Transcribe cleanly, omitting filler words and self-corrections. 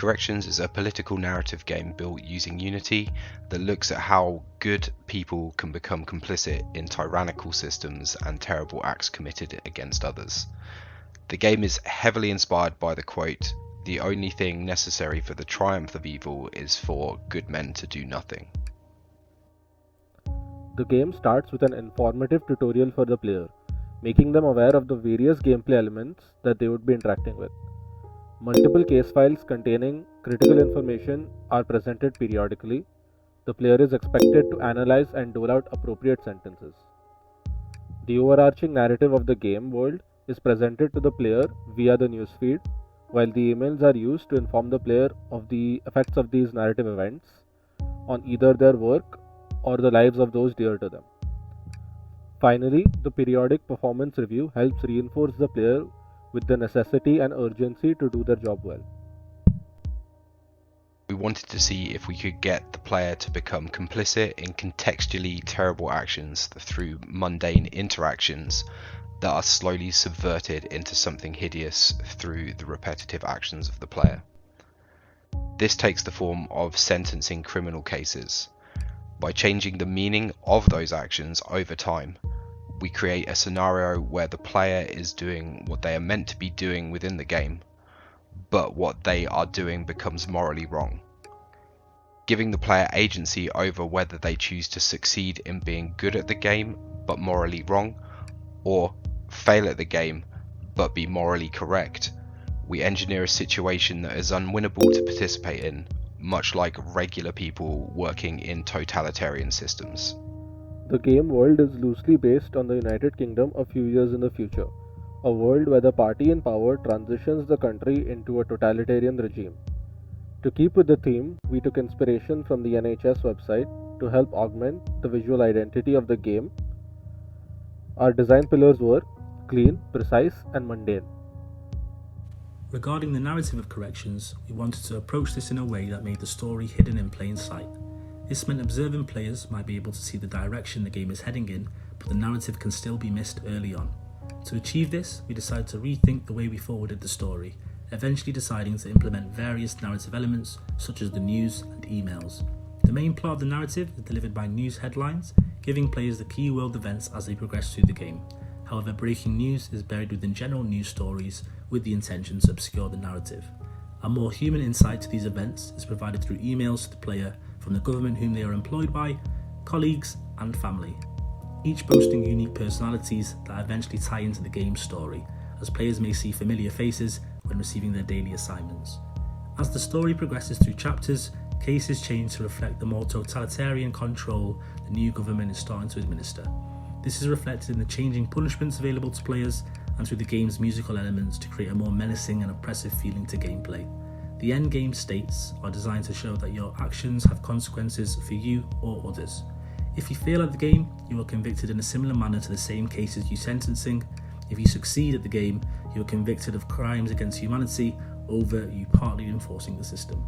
Corrections is a political narrative game built using Unity that looks at how good people can become complicit in tyrannical systems and terrible acts committed against others. The game is heavily inspired by the quote, "The only thing necessary for the triumph of evil is for good men to do nothing." The game starts with an informative tutorial for the player, making them aware of the various gameplay elements that they would be interacting with. Multiple case files containing critical information are presented periodically. The player is expected to analyze and dole out appropriate sentences. The overarching narrative of the game world is presented to the player via the newsfeed, while the emails are used to inform the player of the effects of these narrative events on either their work or the lives of those dear to them. Finally, the periodic performance review helps reinforce the player with the necessity and urgency to do their job well. We wanted to see if we could get the player to become complicit in contextually terrible actions through mundane interactions that are slowly subverted into something hideous through the repetitive actions of the player. This takes the form of sentencing criminal cases. By changing the meaning of those actions over time, we create a scenario where the player is doing what they are meant to be doing within the game, but what they are doing becomes morally wrong. Giving the player agency over whether they choose to succeed in being good at the game but morally wrong, or fail at the game but be morally correct, we engineer a situation that is unwinnable to participate in, much like regular people working in totalitarian systems. The game world is loosely based on the United Kingdom a few years in the future, a world where the party in power transitions the country into a totalitarian regime. To keep with the theme, we took inspiration from the NHS website to help augment the visual identity of the game. Our design pillars were clean, precise, and mundane. Regarding the narrative of Corrections, we wanted to approach this in a way that made the story hidden in plain sight. This meant observant players might be able to see the direction the game is heading in, but the narrative can still be missed early on. To achieve this, we decided to rethink the way we forwarded the story, eventually deciding to implement various narrative elements such as the news and emails. The main plot of the narrative is delivered by news headlines, giving players the key world events as they progress through the game. However, breaking news is buried within general news stories with the intention to obscure the narrative. A more human insight to these events is provided through emails to the player from the government whom they are employed by, colleagues, and family, each boasting unique personalities that eventually tie into the game's story, as players may see familiar faces when receiving their daily assignments. As the story progresses through chapters, cases change to reflect the more totalitarian control the new government is starting to administer. This is reflected in the changing punishments available to players and through the game's musical elements to create a more menacing and oppressive feeling to gameplay. The end game states are designed to show that your actions have consequences for you or others. If you fail at the game, you are convicted in a similar manner to the same cases you sentencing. If you succeed at the game, you are convicted of crimes against humanity over you partly enforcing the system.